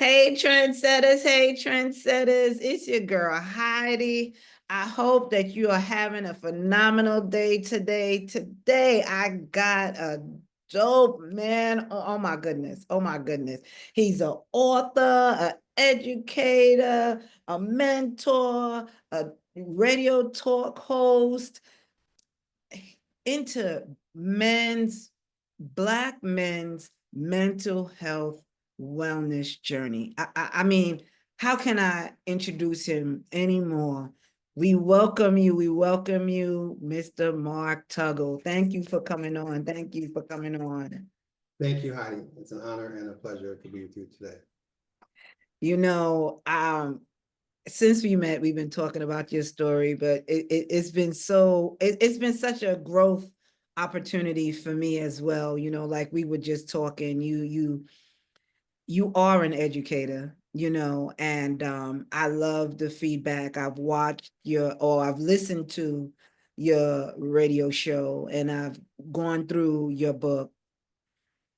Hey trendsetters, it's your girl Heidi. I hope that you are having a phenomenal day today. Today, I got a dope man. Oh my goodness. Oh my goodness. He's an author, an educator, a mentor, a radio talk host into Black men's mental health wellness journey. I mean, how can I introduce him anymore? We welcome you, Mr. Mark Tuggle. Thank you for coming on. Thank you for coming on. Thank you, Heidi. It's an honor and a pleasure to be with you today. You know, since we met, we've been talking about your story, but it's been it's been such a growth opportunity for me as well. You know, like we were just talking, you are an educator, you know, and I love the feedback. I've listened to your radio show, and I've gone through your book.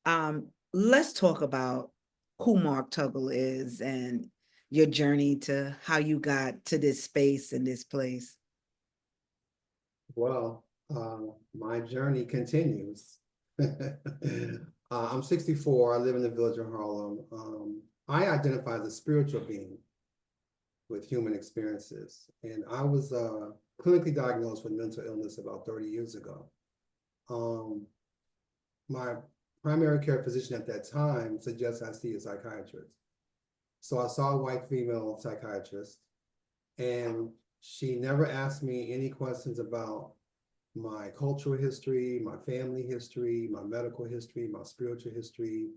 Let's talk about who Mark Tuggle is and your journey to how you got to this space and this place. Well, my journey continues. I'm 64. I live in the village of Harlem. I identify as a spiritual being with human experiences, and I was clinically diagnosed with mental illness about 30 years ago. My primary care physician at that time suggested I see a psychiatrist. So I saw a white female psychiatrist, and she never asked me any questions about my cultural history, my family history, my medical history, my spiritual history.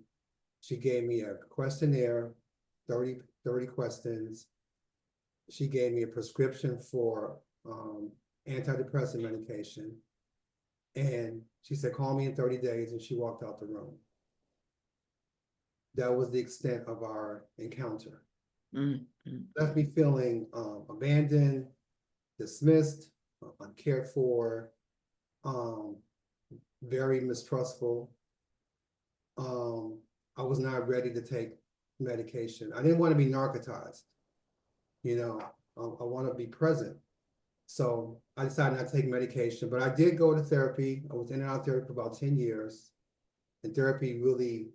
She gave me a questionnaire, 30 questions. She gave me a prescription for antidepressant medication. And she said, call me in 30 days, and she walked out the room. That was the extent of our encounter. Mm-hmm. Left me feeling abandoned, dismissed, uncared for, very mistrustful. I was not ready to take medication. I didn't want to be narcotized. You know, I want to be present. So I decided not to take medication, but I did go to therapy. I was in and out of therapy for about 10 years. And therapy really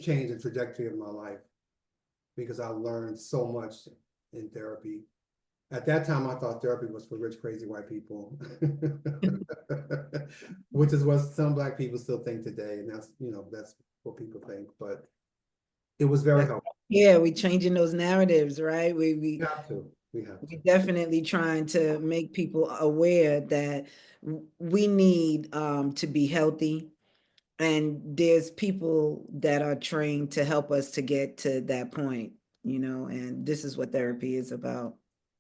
changed the trajectory of my life because I learned so much in therapy. At that time, I thought therapy was for rich, crazy white people, which is what some Black people still think today. And that's what people think. But it was very helpful. Yeah, we changing those narratives, right? We have to. We have to. we definitely trying to make people aware that we need to be healthy, and there's people that are trained to help us to get to that point, you know, and this is what therapy is about.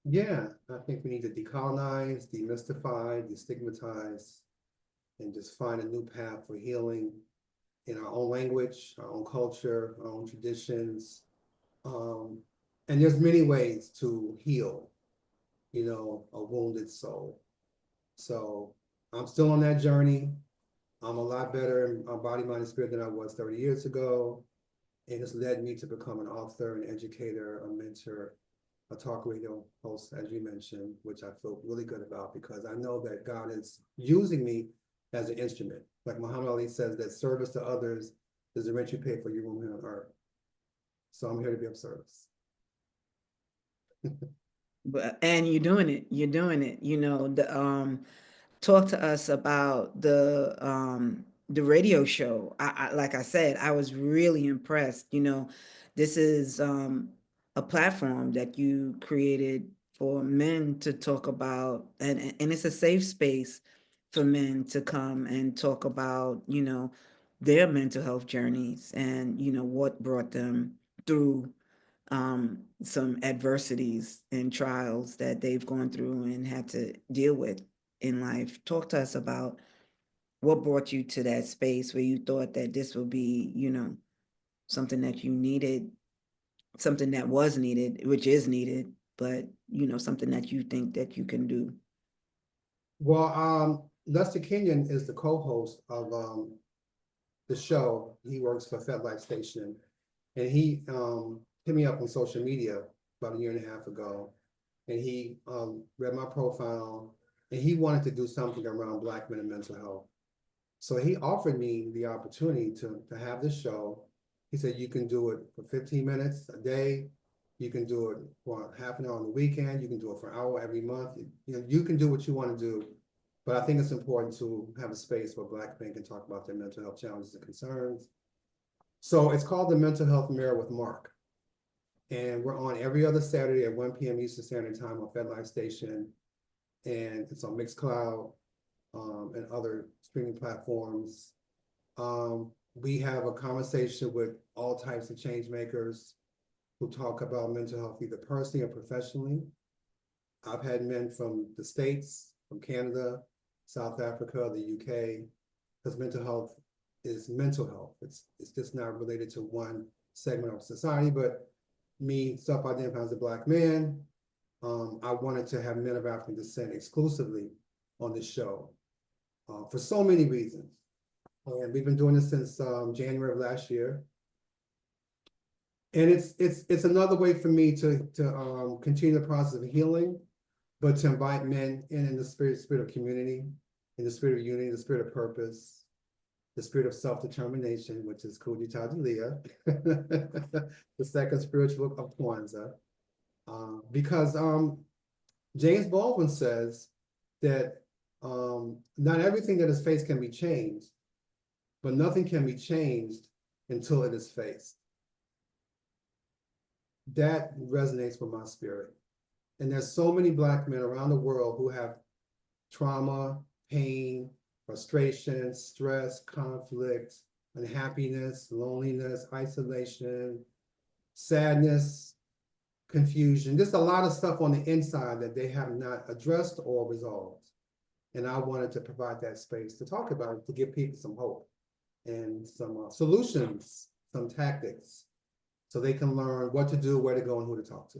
Yeah, I think we need to decolonize, demystify, destigmatize, and just find a new path for healing in our own language, our own culture, our own traditions. And there's many ways to heal, a wounded soul. So I'm still on that journey. I'm a lot better in my body, mind, and spirit than I was 30 years ago. And it's led me to become an author, an educator, a mentor, a talk radio host, as you mentioned, which I feel really good about because I know that God is using me as an instrument. Like Muhammad Ali says, that service to others is the rent you pay for your room here on earth. So I'm here to be of service. And you're doing it, you know, talk to us about the radio show. Like I said, I was really impressed. You know, this is a platform that you created for men to talk about, and it's a safe space for men to come and talk about, you know, their mental health journeys and, you know, what brought them through some adversities and trials that they've gone through and had to deal with in life. Talk to us about what brought you to that space where you thought that this would be, you know, something that you needed, something that was needed, which is needed, but, you know, something that you think that you can do. Well, Lester Kenyon is the co-host of the show. He works for FedLife Station. And he hit me up on social media about a year and a half ago, and he read my profile, and he wanted to do something around Black men and mental health. So he offered me the opportunity to have this show. He said, you can do it for 15 minutes a day. You can do it for half an hour on the weekend. You can do it for an hour every month. You can do what you want to do. But I think it's important to have a space where Black men can talk about their mental health challenges and concerns. So it's called the Mental Health Mirror with Mark. And we're on every other Saturday at 1 p.m. Eastern Standard Time on FedLife Station. And it's on Mixcloud and other streaming platforms. We have a conversation with all types of change makers who talk about mental health either personally or professionally. I've had men from the States, from Canada, South Africa, the UK, because mental health is mental health. It's just not related to one segment of society, but me self-identifying as a Black man, I wanted to have men of African descent exclusively on the show for so many reasons. And we've been doing this since January of last year. And it's another way for me to continue the process of healing, but to invite men in the spirit of community, in the spirit of unity, the spirit of purpose, the spirit of self-determination, which is Kujitajilia, the second spiritual of Kwanzaa. Because James Baldwin says that not everything that is faced can be changed, but nothing can be changed until it is faced. That resonates with my spirit. And there's so many Black men around the world who have trauma, pain, frustration, stress, conflict, unhappiness, loneliness, isolation, sadness, confusion, just a lot of stuff on the inside that they have not addressed or resolved. And I wanted to provide that space to talk about it, to give people some hope and some solutions, some tactics, so they can learn what to do, where to go, and who to talk to.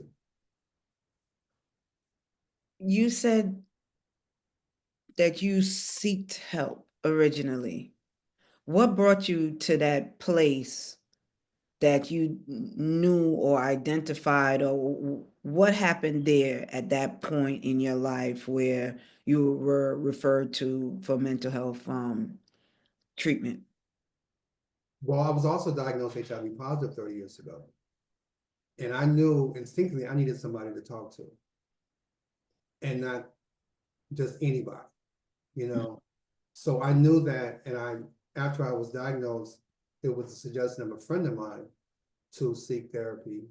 You said that you seeked help originally. What brought you to that place that you knew or identified, or what happened there at that point in your life where you were referred to for mental health treatment? Well, I was also diagnosed HIV positive 30 years ago. And I knew instinctively I needed somebody to talk to and not just anybody, you know. So I knew that, and after I was diagnosed, it was a suggestion of a friend of mine to seek therapy.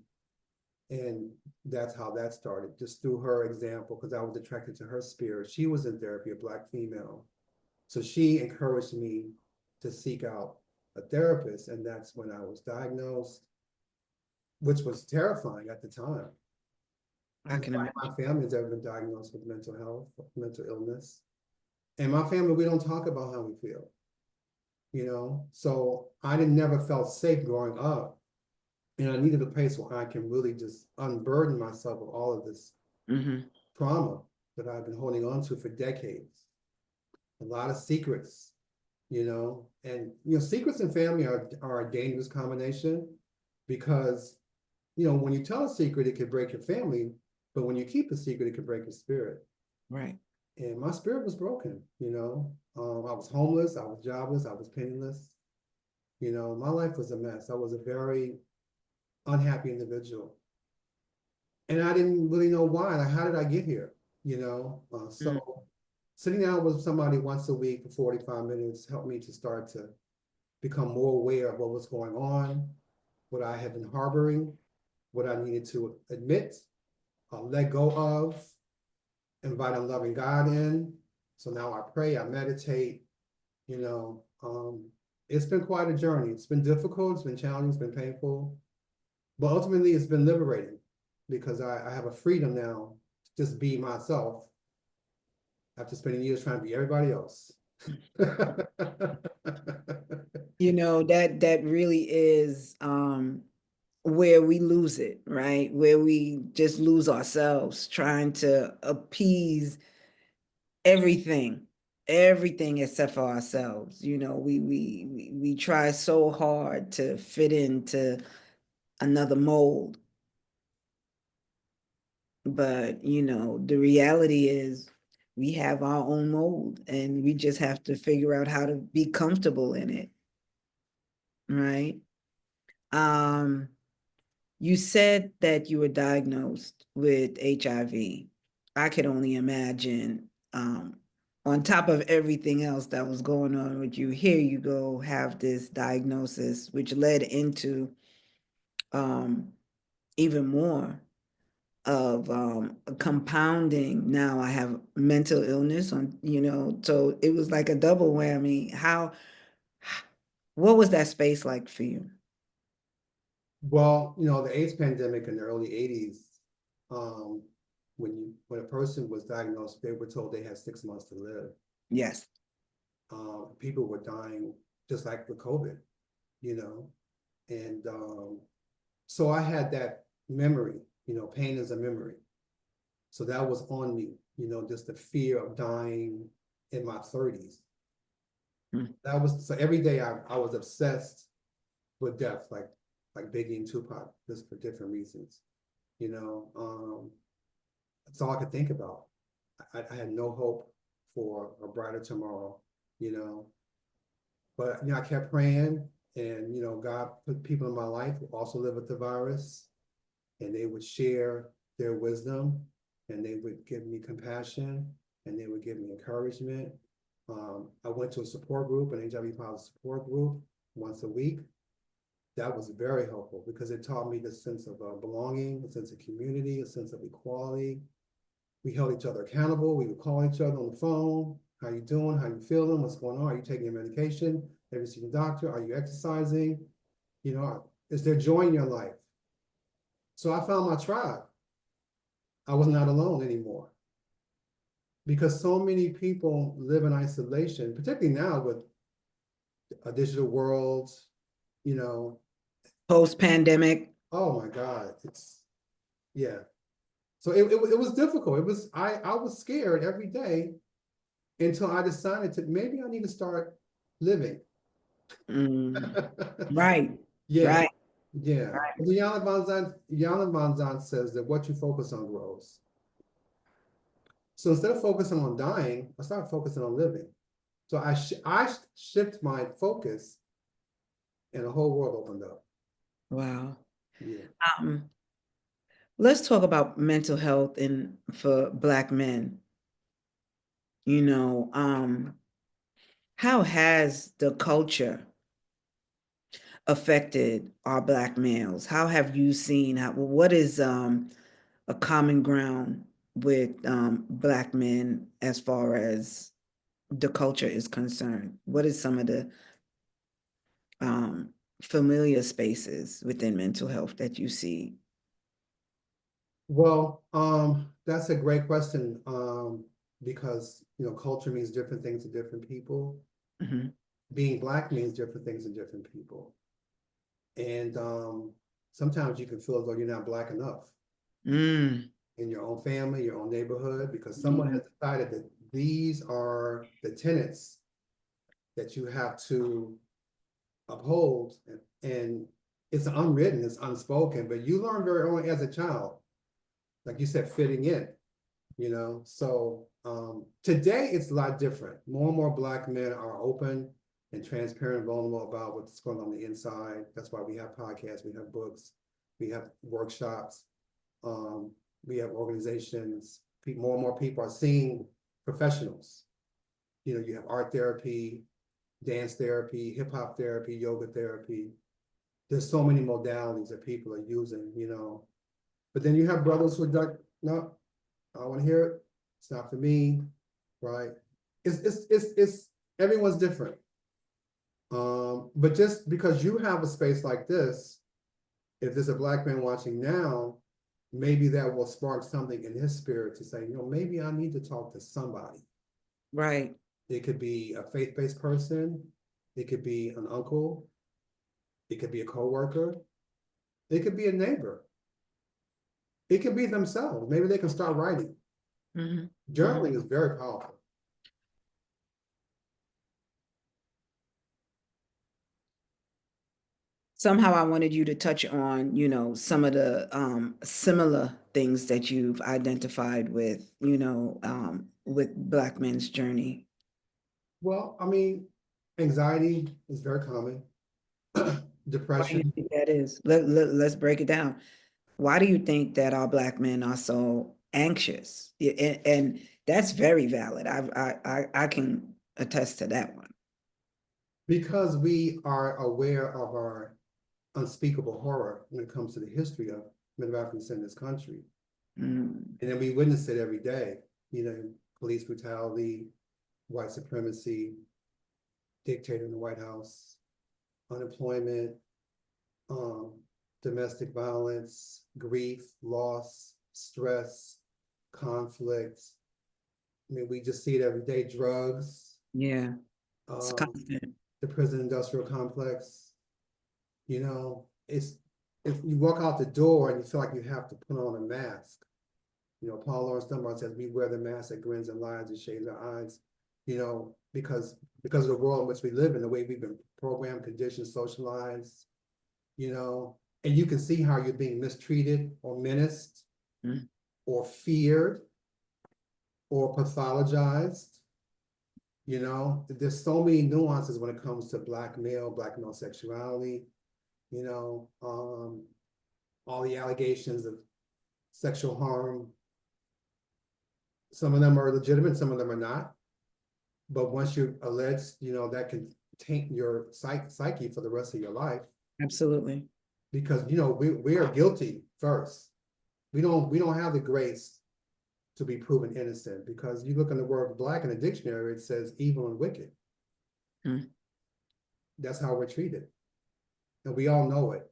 And that's how that started, just through her example, because I was attracted to her spirit. She was in therapy, a Black female. So she encouraged me to seek out a therapist. And that's when I was diagnosed, which was terrifying at the time. I can Nobody in imagine. my family has ever been diagnosed with mental health, mental illness. And my family, we don't talk about how we feel, you know? So I didn't never felt safe growing up. And I needed a place where I can really just unburden myself of all of this Mm-hmm. trauma that I've been holding on to for decades. A lot of secrets, you know, and secrets and family are a dangerous combination because, when you tell a secret, it could break your family, but when you keep a secret, it could break your spirit. Right. And my spirit was broken, I was homeless, I was jobless, I was penniless. My life was a mess. I was a very unhappy individual. And I didn't really know why. Like, how did I get here? Mm. So sitting down with somebody once a week for 45 minutes helped me to start to become more aware of what was going on, what I had been harboring, what I needed to admit, let go of, invite a loving God in. So now I pray, I meditate, you know. It's been quite a journey. It's been difficult, it's been challenging, it's been painful, but ultimately it's been liberating because I have a freedom now to just be myself after spending years trying to be everybody else. That really is where we lose it, right? Where we just lose ourselves trying to appease everything, everything except for ourselves. We try so hard to fit into another mold. But, the reality is we have our own mold and we just have to figure out how to be comfortable in it, right? Um, you said that you were diagnosed with HIV. I could only imagine, on top of everything else that was going on with you, here you go, have this diagnosis, which led into um, even more of compounding. Now I have mental illness so it was like a double whammy. What was that space like for you? Well, the AIDS pandemic in the early 80s, um, when a person was diagnosed, they were told they had 6 months to live. Yes. People were dying just like with COVID, you know, and so I had that memory, pain is a memory. So that was on me, just the fear of dying in my 30s. Mm. That was so every day I was obsessed with death, like Biggie and Tupac, just for different reasons. You know, that's all I could think about. I had no hope for a brighter tomorrow, you know. But I kept praying, and God put people in my life who also live with the virus, and they would share their wisdom, and they would give me compassion, and they would give me encouragement. I went to a support group, an HIV positive support group, once a week. That was very helpful because it taught me the sense of belonging, a sense of community, a sense of equality. We held each other accountable. We would call each other on the phone. How you doing? How you feeling? What's going on? Are you taking your medication? Have you seen a doctor? Are you exercising? Is there joy in your life? So I found my tribe. I was not alone anymore because so many people live in isolation, particularly now with a digital world, you know, Post pandemic. oh my God, yeah. So it was difficult. I was scared every day until I decided to maybe I need to start living. Mm. Right. Yeah, Right. yeah. The Yana Van Zant says that what you focus on grows. So instead of focusing on dying, I started focusing on living. So I shift my focus, and the whole world opened up. Wow. Yeah. Um, let's talk about mental health and for Black men. You know, how has the culture affected our Black males? How have you seen what is a common ground with Black men as far as the culture is concerned? What is some of the um, familiar spaces within mental health that you see? Well, that's a great question. Because culture means different things to different people. Mhm. Being Black means different things to different people. And sometimes you can feel as though you're not Black enough Mm. in your own family, your own neighborhood, because someone Mhm. has decided that these are the tenets that you have to uphold. And it's unwritten, it's unspoken, but you learn very early as a child, like you said, fitting in. So today it's a lot different. More and more Black men are open and transparent and vulnerable about what's going on the inside. That's why we have podcasts, we have books, we have workshops, um, we have organizations. More and more people are seeing professionals. You have art therapy, dance therapy, hip hop therapy, yoga therapy. There's so many modalities that people are using. But then you have brothers who are like, no, I don't want to hear it. It's not for me, right? It's everyone's different. But just because you have a space like this, if there's a Black man watching now, maybe that will spark something in his spirit to say, maybe I need to talk to somebody. Right. It could be a faith-based person, it could be an uncle, it could be a coworker, it could be a neighbor, it could be themselves. Maybe they can start writing. Mhm. Mhm. Journaling is very powerful. somehow I wanted you to touch on, some of the similar things that you've identified with, with Black men's journey. Well, I mean, anxiety is very common. Why do you Depression, think that is? Let's break it down. Why do you think that our Black men are so anxious? And that's very valid. I can attest to that one. because we are aware of our unspeakable horror when it comes to the history of middle Africans in this country. Mm, And then we witness it every day, police brutality, white supremacy, dictator in the White House, unemployment, um, domestic violence, grief, loss, stress, conflict. I mean, we just see it every day, drugs, yeah, it's um, constant. the prison industrial complex, it's if you walk out the door and you feel like you have to put on a mask. Paul Lawrence Dunbar says we wear the mask that grins and lies and shades our eyes, because of the world in which we live in, the way we've been programmed, conditioned, socialized, and you can see how you're being mistreated or menaced Mm, or feared or pathologized. There's so many nuances when it comes to Black male sexuality, all the allegations of sexual harm. Some of them are legitimate, some of them are not. But once you're alleged, that can taint your psyche for the rest of your life, absolutely. because we are guilty first. We don't have the grace to be proven innocent, because you look in the word Black in the dictionary, it says evil and wicked. Mm. That's how we're treated, and we all know it.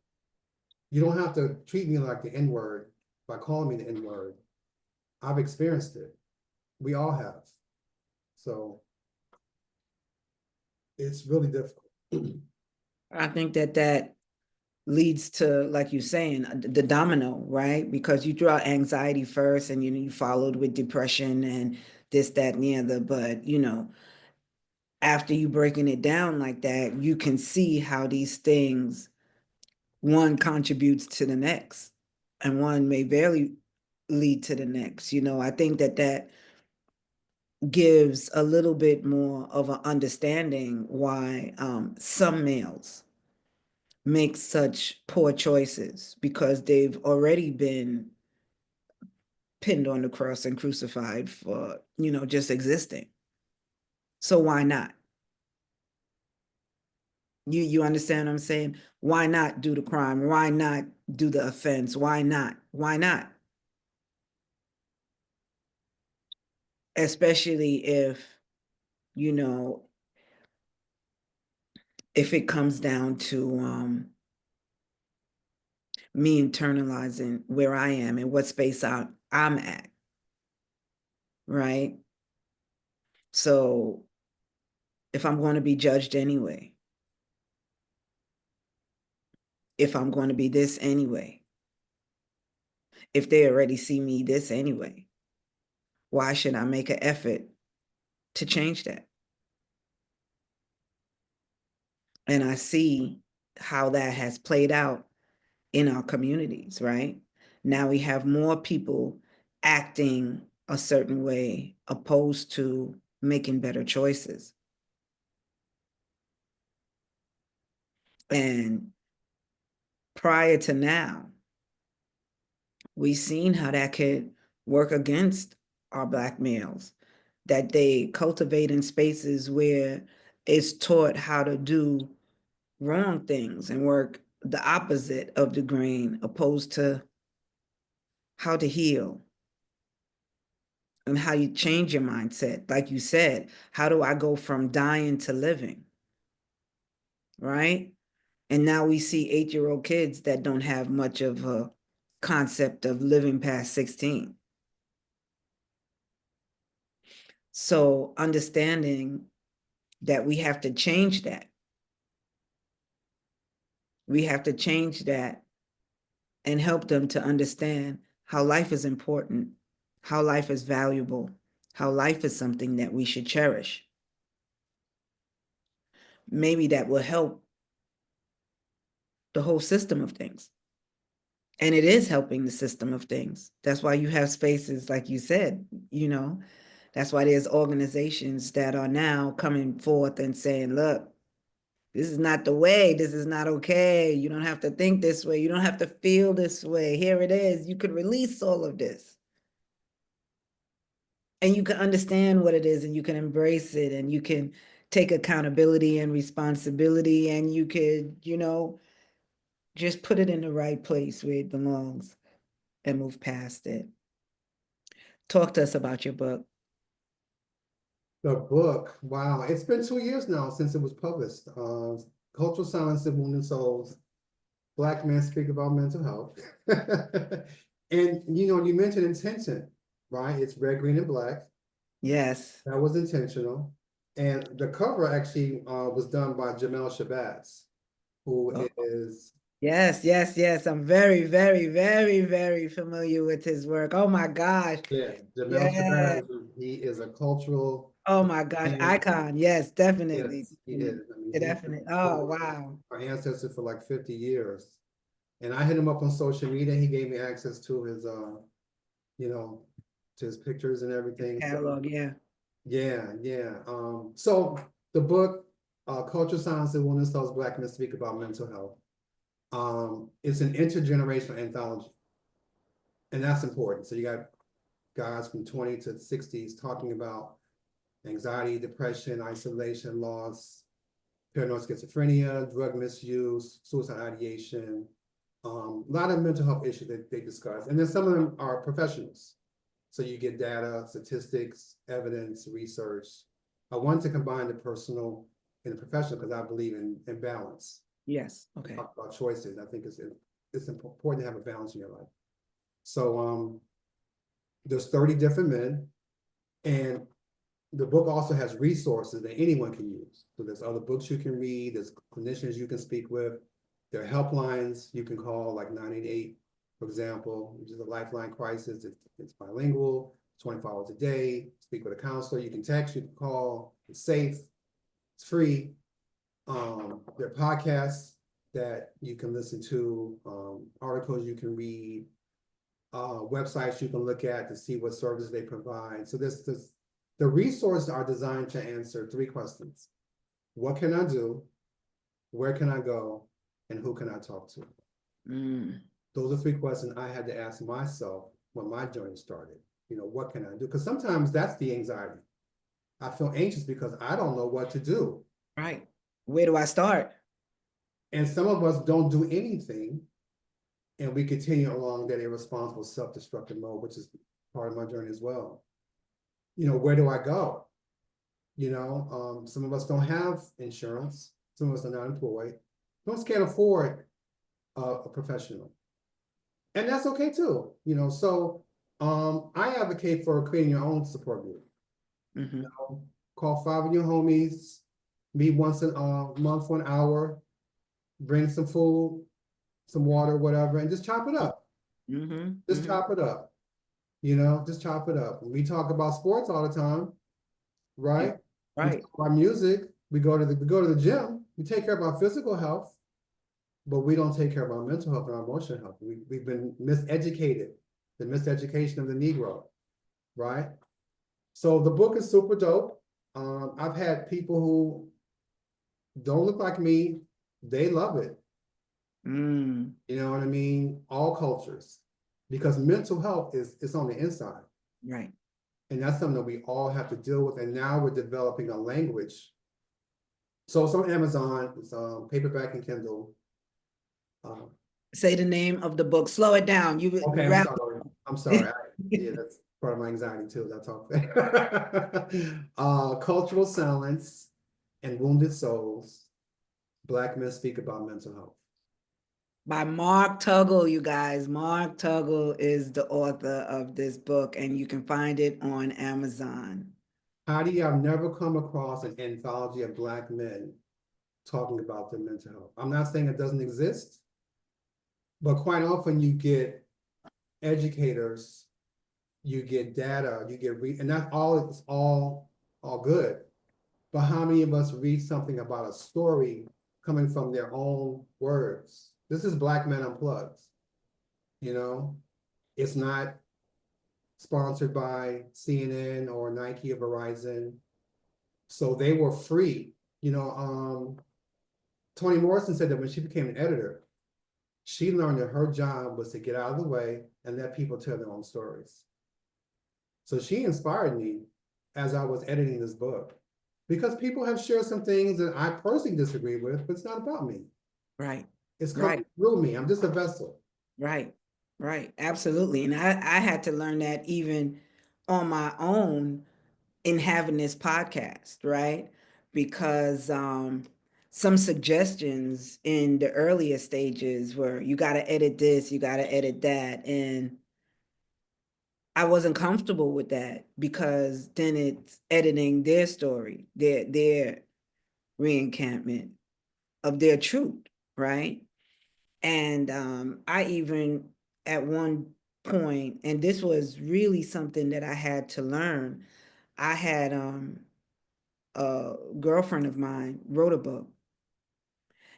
You don't have to treat me like the N-word by calling me the N-word. I've experienced it. We all have. So it's really difficult. I think that leads to, like you're saying, the domino, right? Because you threw out anxiety first, and you followed with depression and this, that, and the other. But after you breaking it down like that, you can see how these things, one contributes to the next, and one may very lead to the next. I think that gives a little bit more of an understanding why some males make such poor choices, because they've already been pinned on the cross and crucified for, just existing. So why not? You understand what I'm saying? Why not do the crime? Why not do the offense? Why not? Why not? Especially you know, if it comes down to me internalizing where I am and what space I'm at, right? So if I'm going to be judged anyway, if I'm going to be this anyway, if they already see me this anyway, why should I make an effort to change that? And I see how that has played out in our communities, right? Now we have more people acting a certain way opposed to making better choices. And prior to now, we've seen how that could work against our Black males, that they cultivate in spaces where it's taught how to do wrong things and work the opposite of the grain, opposed to how to heal and how you change your mindset. Like you said, how do I go from dying to living? Right? And now we see 8-year-old kids that don't have much of a concept of living past 16. So understanding that we have to change that. We have to change that and help them to understand how life is important, how life is valuable, how life is something that we should cherish. Maybe that will help the whole system of things. And it is helping the system of things. That's why you have spaces, like you said, that's why there's organizations that are now coming forth and saying, look, this is not the way. This is not okay. You don't have to think this way. You don't have to feel this way. Here it is. You could release all of this. And you can understand what it is and you can embrace it and you can take accountability and responsibility and you could, just put it in the right place where it belongs and move past it. Talk to us about your book. The book, wow, it's been 2 years now since it was published. Cultural Silence and Wounded Souls, Black Men Speak About Mental Health. And you mentioned intention, right? It's red, green, and black. Yes. That was intentional. And the cover actually was done by Jamel Shabazz, who Oh, is, yes, yes, yes. I'm very, very, very, very familiar with his work. Oh my gosh. yeah, Jamel Yeah. Shabazz, he is a cultural Oh my gosh. man. Icon. Yes, definitely. Yes, he is. I mean, he's been Definitely. Oh, following wow. our ancestors for like 50 years. And I hit him up on social media. He gave me access to his, you know, to his pictures and everything. So Catalog. Yeah. yeah, yeah. So the book, Culture, Science, and Women's Souls, Black Men Speak About Mental Health. It's an intergenerational anthology, and that's important. So you got guys from 20 to 60s talking about anxiety, depression, isolation, loss, paranoid schizophrenia, drug misuse, suicide ideation, a lot of mental health issues that they discuss. And then some of them are professionals. So you get data, statistics, evidence, research. I want to combine the personal and the professional because I believe in balance. Yes. Okay. Talk about choices. I think it's important to have a balance in your life. So there's 30 different men, and the book also has resources that anyone can use. So there's other books you can read, there's clinicians you can speak with, there are helplines you can call, like 988, for example, which is a lifeline crisis. It's bilingual, 24 hours a day, speak with a counselor, you can text, you can call, it's safe, it's free. There are podcasts that you can listen to, articles you can read, websites you can look at to see what services they provide. So the resources are designed to answer 3 questions. What can I do? Where can I go? And who can I talk to? Mm. Those are 3 questions I had to ask myself when my journey started. What can I do? Because sometimes that's the anxiety. I feel anxious because I don't know what to do. Right. Where do I start? And some of us don't do anything, and we continue along that irresponsible, self-destructive mode, which is part of my journey as well. Where do I go? Some of us don't have insurance. Some of us are not employed. Some of us can't afford a professional. And that's okay too. So I advocate for creating your own support group. Mm-hmm. Call 5 of your homies, meet once a month for an hour, bring some food, some water, whatever, and just chop it up. Mm-hmm. Just Mm-hmm. chop it up. Just chop it up. We talk about sports all the time, Yeah. right? We Right. talk about music. We go to the gym. We take care of our physical health, but we don't take care of our mental health and our emotional health. We've been miseducated, the miseducation of the Negro, right? So the book is super dope. I've had people who don't look like me, they love it. Mm. You know what I mean? All cultures, because mental health is on the inside. Right. And that's something that we all have to deal with. And now we're developing a language. So it's on Amazon, it's paperback and Kindle. Say the name of the book. Slow it down. You Okay, I'm wrap. sorry. I'm sorry. Yeah, that's part of my anxiety too. That's all. Cultural Silence and Wounded Souls. Black Men Speak About Mental Health. By Mark Tuggle, you guys. Mark Tuggle is the author of this book, and you can find it on Amazon. Heidi, I've never come across an anthology of Black men talking about their mental health. I'm not saying it doesn't exist, but quite often you get educators, you get data, and that's all, it's all good. But how many of us read something about a story coming from their own words? This is Black Men Unplugged, you know? It's not sponsored by CNN or Nike or Verizon. So they were free. Toni Morrison said that when she became an editor, she learned that her job was to get out of the way and let people tell their own stories. So she inspired me as I was editing this book because people have shared some things that I personally disagree with, but it's not about me. Right. It's Right. coming through me. I'm just a vessel. Right. Right. Absolutely. And I had to learn that even on my own in having this podcast, right? Because some suggestions in the earlier stages were you got to edit this, you got to edit that. And I wasn't comfortable with that because then it's editing their story, their reencampment of their truth, right? And I even at one point, and this was really something that I had to learn. I had a girlfriend of mine wrote a book,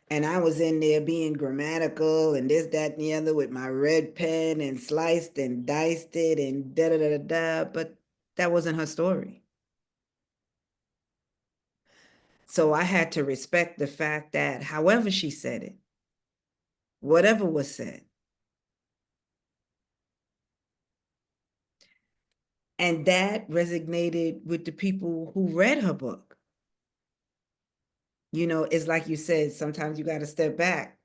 and I was in there being grammatical and this, that, and the other with my red pen and sliced and diced it and da da da da da. But that wasn't her story. So I had to respect the fact that however she said it, whatever was said, and that resonated with the people who read her book. It's like you said, sometimes you got to step back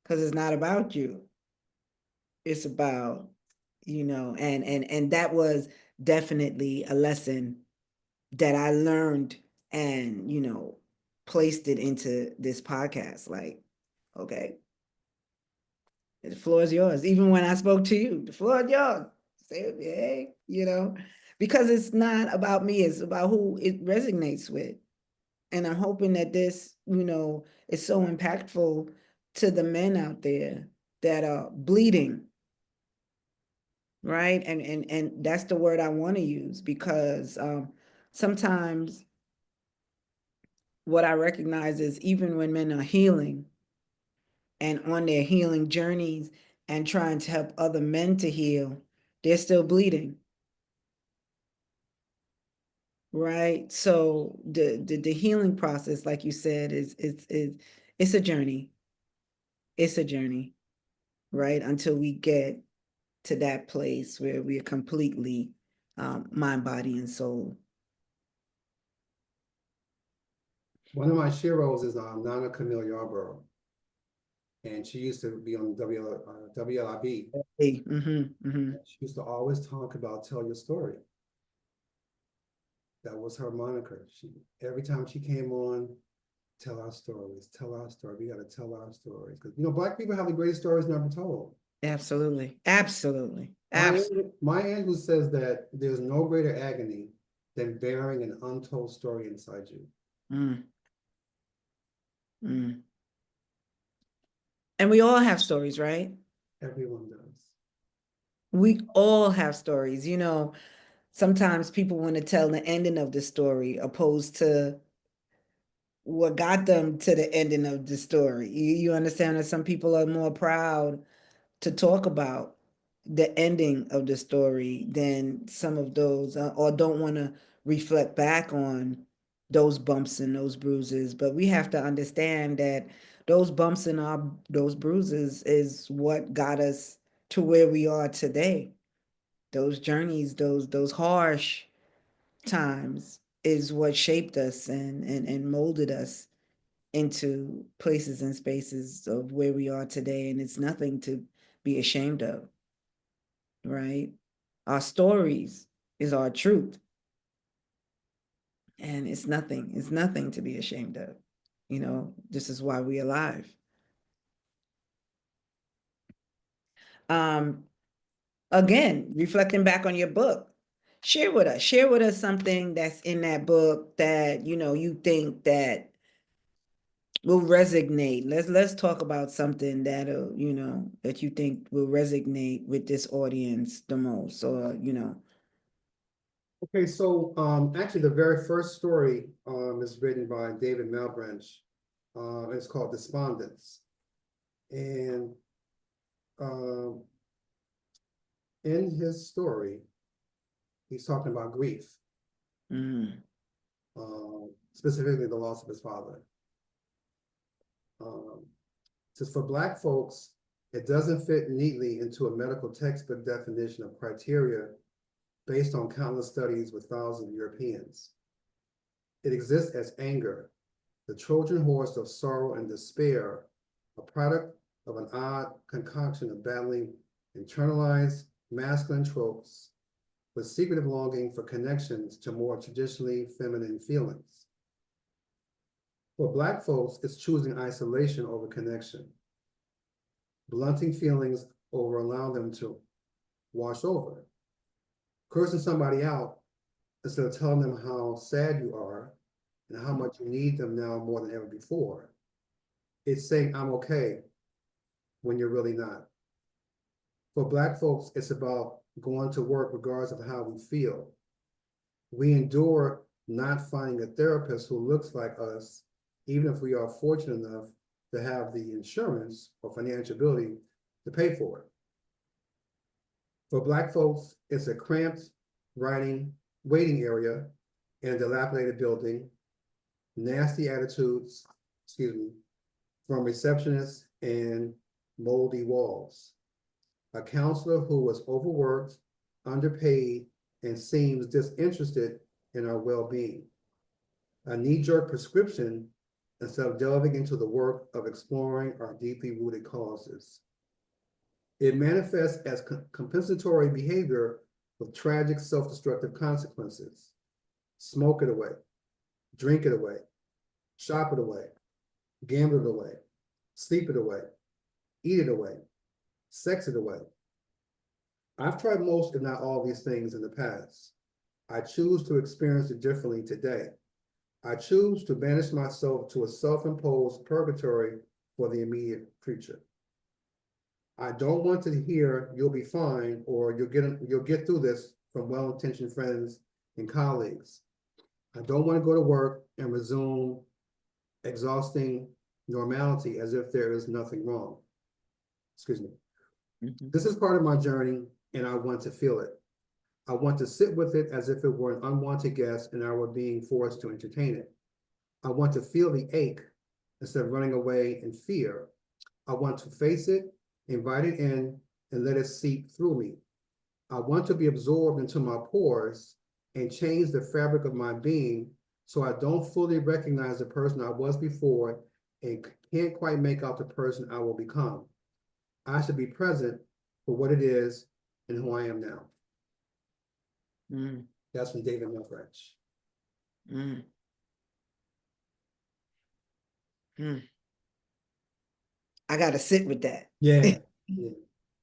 because it's not about you. It's about, and that was definitely a lesson that I learned and, placed it into this podcast. Like, okay, the floor is yours. Even when I spoke to you, the floor is yours. Say, hey, because it's not about me, it's about who it resonates with. And I'm hoping that this, is so impactful to the men out there that are bleeding, right? And that's the word I want to use because sometimes what I recognize is even when men are healing and on their healing journeys and trying to help other men to heal, they're still bleeding, right? So the healing process, like you said, is it's a journey. It's a journey, right? Until we get to that place where we are completely mind, body, and soul. One of my sheroes is Nana Camille Yarborough, and she used to be on WLIB. Hey, mm-hmm. She used to always talk about tell your story. That was her moniker. Every time she came on, tell our stories, tell our story. We got to tell our stories because Black people have the greatest stories never told. Absolutely, absolutely, Maya, absolutely. Maya Angelou says that there's no greater agony than bearing an untold story inside you. Mm, mm. And we all have stories, right? Everyone does. We all have stories. Sometimes people want to tell the ending of the story opposed to what got them to the ending of the story. You understand that some people are more proud to talk about the ending of the story than some of those, or don't want to reflect back on those bumps and those bruises. But we have to understand that those bumps and those bruises is what got us to where we are today. Those journeys, those harsh times is what shaped us and molded us into places and spaces of where we are today. And it's nothing to be ashamed of, right? Our stories is our truth. And it's nothing to be ashamed of. This is why we're alive. Um, Again, reflecting back on your book, share with us something that's in that book that, you think that will resonate. Let's talk about something that'll, that you think will resonate with this audience the most, or. Okay, so actually the very first story is written by David Malbranch. It's called Despondence. And um, in his story, he's talking about grief, Mm. specifically the loss of his father. Um, Says for Black folks, it doesn't fit neatly into a medical textbook definition of criteria based on countless studies with thousands of Europeans. It exists as anger, the Trojan horse of sorrow and despair, a product of an odd concoction of battling internalized masculine tropes with secretive longing for connections to more traditionally feminine feelings. For Black folks, it's choosing isolation over connection, blunting feelings over allowing them to wash over, cursing somebody out instead of telling them how sad you are and how much you need them now more than ever before. It's saying, I'm okay when you're really not. For Black folks, it's about going to work regardless of how we feel. We endure not finding a therapist who looks like us, even if we are fortunate enough to have the insurance or financial ability to pay for it. For Black folks, it's a cramped waiting area in a dilapidated building, nasty attitudes, excuse me, from receptionists and moldy walls. A counselor who was overworked, underpaid, and seems disinterested in our well-being. A knee-jerk prescription instead of delving into the work of exploring our deeply rooted causes. It manifests as compensatory behavior with tragic self-destructive consequences. Smoke it away, drink it away, shop it away, gamble it away, sleep it away, eat it away, sex it away. I've tried most, if not all, these things in the past. I choose to experience it differently today. I choose to banish myself to a self-imposed purgatory for the immediate future. I don't want to hear you'll be fine or you'll get through this from well-intentioned friends and colleagues. I don't want to go to work and resume exhausting normality as if there is nothing wrong. Excuse me. Mhm. This is part of my journey and I want to feel it. I want to sit with it as if it were an unwanted guest and I were being forced to entertain it. I want to feel the ache instead of running away in fear. I want to face it, invite it in, and let it seep through me. I want to be absorbed into my pores and change the fabric of my being so I don't fully recognize the person I was before and can't quite make out the person I will become. I should be present for what it is and who I am now. Mm. That's from David Milfresh. Mm. Mm. I got to sit with that. Yeah, yeah.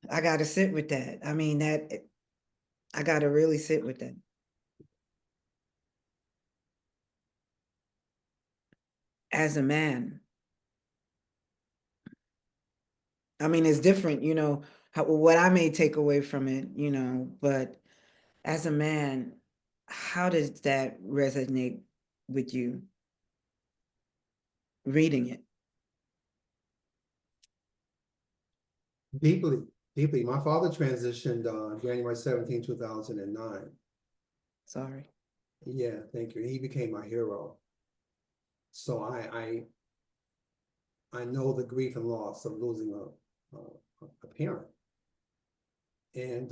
I got to sit with that. I mean, I got to really sit with that. As a man, I mean, it's different, what I may take away from it, but as a man, how does that resonate with you reading it? Deeply, deeply. My father transitioned on January 2009. Sorry. Yeah, thank you. He became my hero. So I know the grief and loss of losing a parent. And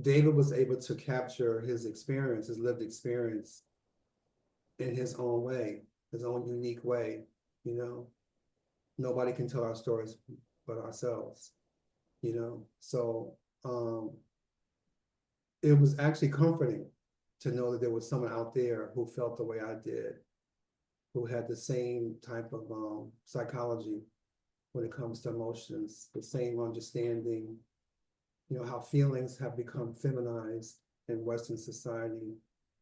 David was able to capture his experience, his lived experience in his own way, his own unique way, you know. Nobody can tell our stories but ourselves, you know. So it was actually comforting to know that there was someone out there who felt the way I did, who had the same type of psychology when it comes to emotions, the same understanding, you know, how feelings have become feminized in Western society.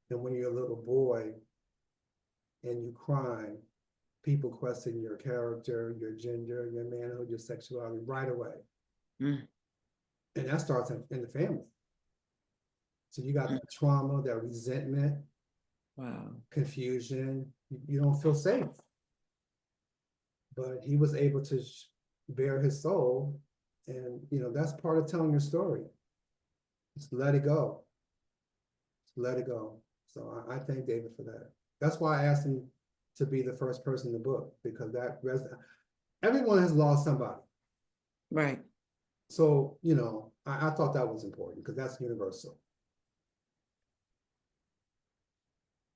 And when you're a little boy and you cry, people question your character, your gender, your manhood, your sexuality right away. Mm. And that starts in the family. So you got Mm. that trauma, that resentment, Wow. confusion. You don't feel safe. but he was able to bare his soul. And, that's part of telling your story. Just let it go. Just let it go. So I thank David for that. That's why I asked him to be the first person in the book, because everyone has lost somebody. Right. So, I thought that was important because that's universal.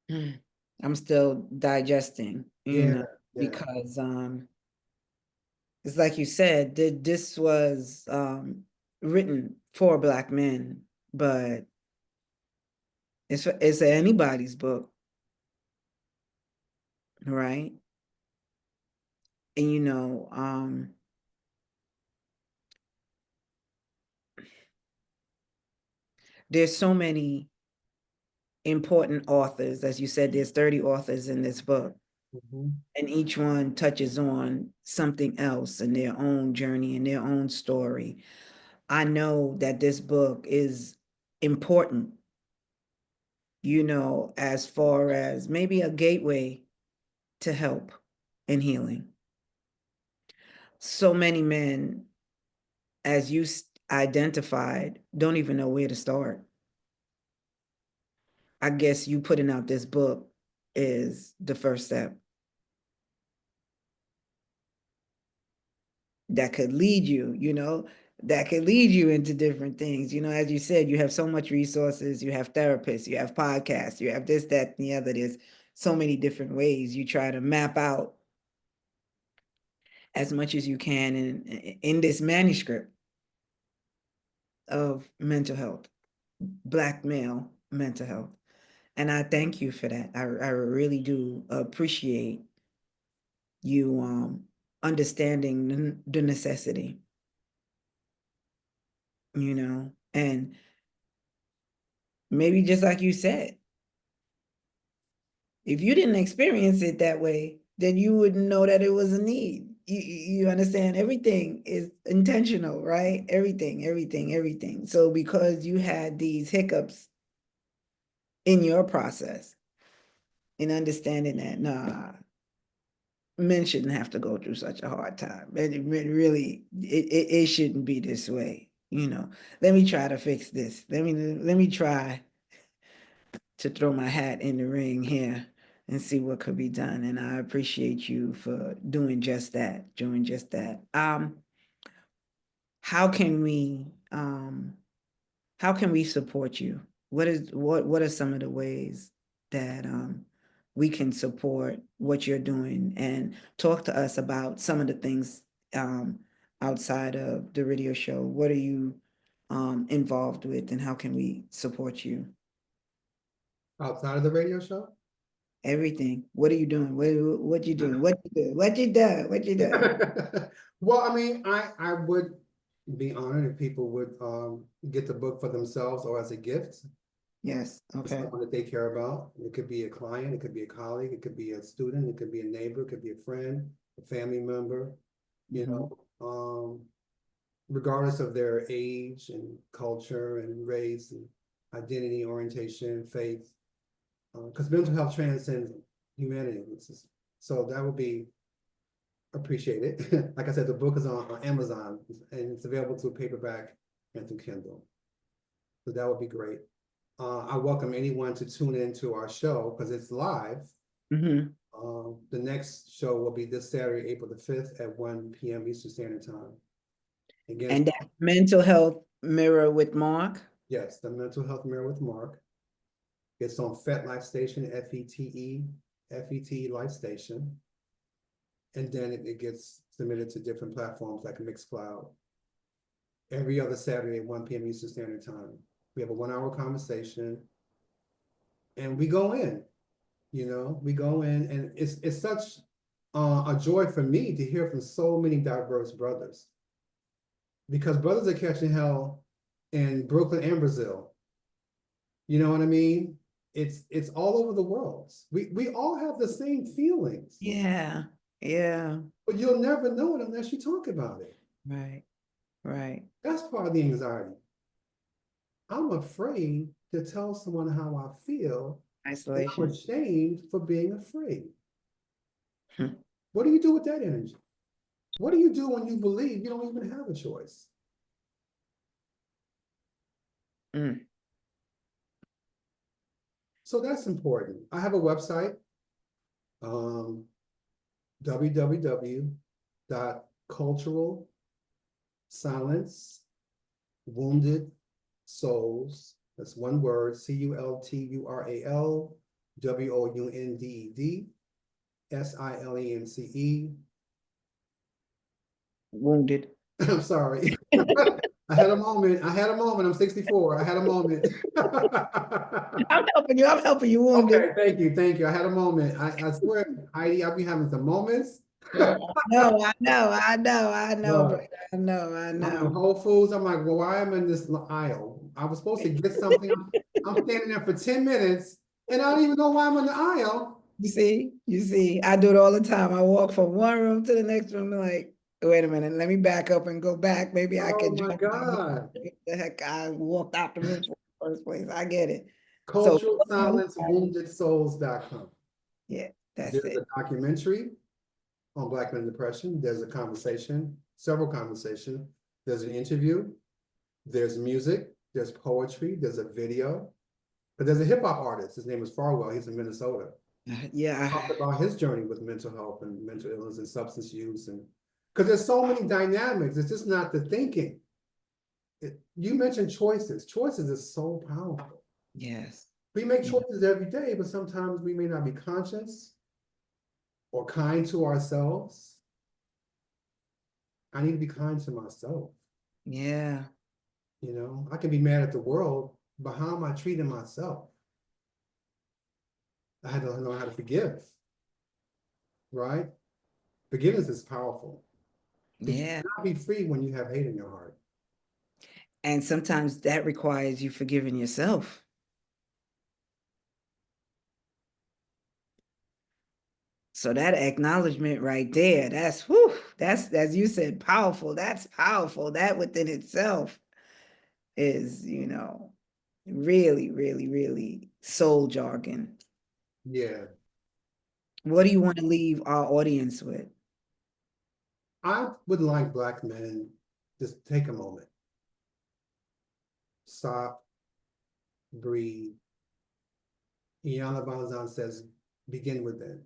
Mm. I'm still digesting, Yeah, yeah. because it's like you said, that this was written for Black men, but it's anybody's book, right? And there's so many important authors. As you said, there's 30 authors in this book, Mhm. and each one touches on something else in their own journey and their own story. I know that this book is important, as far as maybe a gateway to help and healing. So many men, as you identified, don't even know where to start. I guess you putting out this book is the first step that could lead you into different things. As you said, you have so much resources, you have therapists, you have podcasts, you have this, that, and the other. There's so many different ways you try to map out as much as you can in this manuscript of mental health, Black male mental health. And I thank you for that. I really do appreciate you understanding the necessity, and maybe just like you said, if you didn't experience it that way, then you wouldn't know that it was a need. You understand? Everything is intentional, right? Everything, everything, everything. So because you had these hiccups in your process, in understanding that, nah, men shouldn't have to go through such a hard time. It really, it shouldn't be this way. Let me try to fix this. Let me try to throw my hat in the ring here and see what could be done. And I appreciate you for doing just that, doing just that. How can we how can we support you? What are some of the ways that we can support what you're doing, and talk to us about some of the things um, outside of the radio show? What are you involved with, and how can we support you? Outside of the radio show? Everything. What are you doing? What you doing? What you do? What you done? What you done? Well, I mean, I would be honored if people would get the book for themselves or as a gift Yes. to Okay. someone that they care about. It could be a client, it could be a colleague, it could be a student, it could be a neighbor, it could be a friend, a family member, you Mhm. know, regardless of their age and culture and race and identity, orientation, faith, because mental health transcends humanity. So that would be appreciated. Like I said, the book is on Amazon and it's available through paperback and through Kindle. So that would be great. I welcome anyone to tune into our show because it's live. Mhm. The next show will be this Saturday, April the 5th at 1 p.m. Eastern Standard Time. Again, And that mental health mirror with Mark. yes, the Mental Health Mirror with Mark. It's on FET Life Station, FET Life Station. And then it gets submitted to different platforms like Mixcloud every other Saturday at 1 p.m. Eastern Standard Time. We have a 1 hour conversation and we go in and it's such a joy for me to hear from so many diverse brothers because brothers are catching hell in Brooklyn and Brazil. You know what I mean? It's all over the world. We all have the same feelings, Yeah. Yeah. but you'll never know it unless you talk about it. Right. Right. That's part of the anxiety. I'm afraid to tell someone how I feel, and I'm Isolation. ashamed for being afraid. Hmm. What do you do with that energy? What do you do when you believe you don't even have a choice? Mm. So that's important. I have a website, um, www.cultural silence wounded souls. That's one word, CULTURALWOUNDED Wounded. I'm sorry. I had a moment. I had a moment. I'm 64. I had a moment. I'm helping you. I'm helping you, wounded. Okay, thank you. Thank you. I had a moment. I swear, Heidi, I'll be having some moments. No, I know, I know, I know, but Look, I know, I I'm in know. Whole Foods. I'm like, well, why am I in this aisle? I was supposed to get something. I'm standing there for 10 minutes and I don't even know why I'm in the aisle. You see, I do it all the time. I walk from one room to the next room, and like, wait a minute, let me back up and go back. Maybe I Oh can my jump out. God. What the heck I walked out the room for in the first place. I get it. So, Cultural Silence Wounded Souls.com. yeah, that's There's it. a documentary on Black men depression. There's a conversation, several conversations. There's an interview. There's music. There's poetry. There's a video. But there's a hip hop artist. His name is Farwell. He's in Minnesota. Yeah, Talked about his journey with mental health and mental illness and substance use, and because there's so many dynamics. It's just not the thinking. You mentioned choices. Choices is so powerful. yes, We make yeah, choices every day, but sometimes we may not be conscious or kind to ourselves. I need to be kind to myself. yeah, I can be mad at the world, but how am I treating myself? I had to learn how to forgive, right? Forgiveness is powerful because you yeah. cannot be free when you have hate in your heart. And sometimes that requires you forgiving yourself. So that acknowledgement right there, that's whew, that's as you said, powerful. That's powerful. That within itself is, really, really, really soul jargon. Yeah. What do you want to leave our audience with? I would like Black men just take a moment, stop, breathe. Iana Vanzan says, begin within.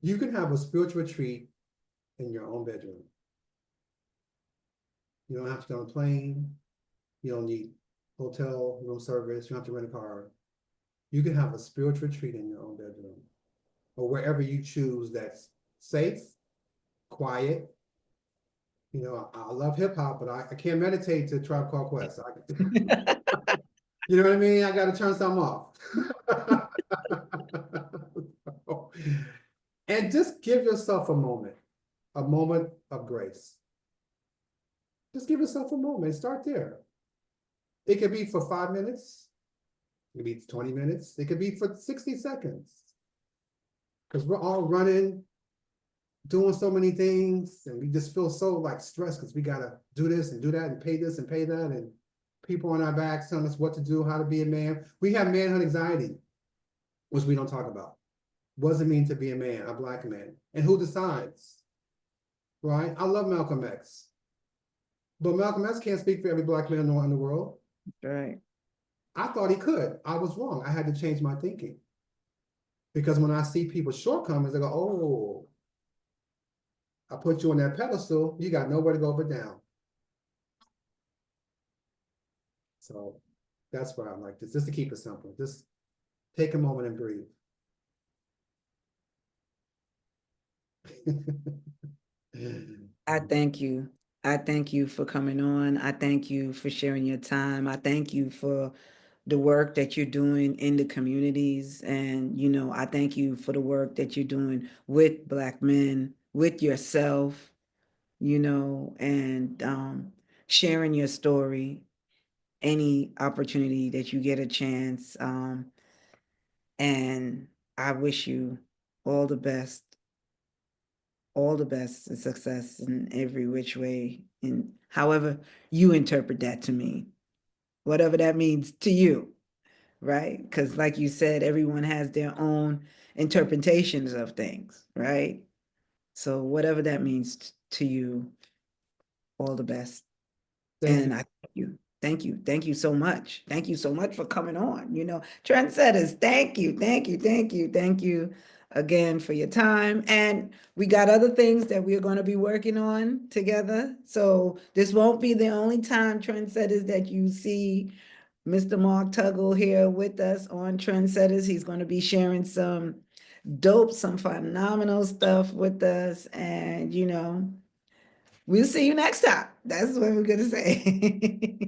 You can have a spiritual retreat in your own bedroom. You don't have to go on a plane. You don't need hotel room service. You don't have to rent a car. You can have a spiritual retreat in your own bedroom or wherever you choose that's safe, quiet. I love hip hop, but I can't meditate to Tribe Called Quest. You know what I mean? I got to turn something off. And just give yourself a moment of grace. Just give yourself a moment. Start there. It could be for 5 minutes. It could be 20 minutes. It could be for 60 seconds. Because we're all running, doing so many things, and we just feel so like stressed because we gotta do this and do that and pay this and pay that, and people on our backs telling us what to do, how to be a man. We have manhood anxiety, which we don't talk about. What does it mean to be a man, a Black man? And who decides? Right? I love Malcolm X. But Malcolm X can't speak for every Black man in the world. Right. I thought he could. I was wrong. I had to change my thinking. Because when I see people's shortcomings, I go, oh, I put you on that pedestal, you got nowhere to go but down. So that's why I like this, just to keep it simple. Just take a moment and breathe. I thank you. I thank you for coming on. I thank you for sharing your time. I thank you for the work that you're doing in the communities. And, I thank you for the work that you're doing with Black men, with yourself, and sharing your story any opportunity that you get a chance. And I wish you all the best, all the best and success in every which way, and however you interpret that to me, whatever that means to you, right? Because, like you said, everyone has their own interpretations of things, right? So whatever that means to you, all the best. Thank you. And I thank you. Thank you. Thank you so much. Thank you so much for coming on. Trendsetters, thank you. Thank you. Thank you. Thank you again for your time. And we got other things that we're going to be working on together. So this won't be the only time, Trendsetters, that you see Mr. Mark Tuggle here with us on Trendsetters. He's going to be sharing some dope, some phenomenal stuff with us. And, we'll see you next time. That's what we're going to say.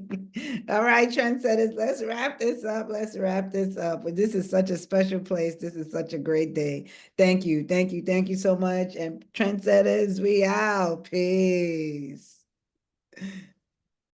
All right, Trendsetters, let's wrap this up. Let's wrap this up. But this is such a special place. This is such a great day. Thank you. Thank you. Thank you so much. And Trendsetters, we out. Peace.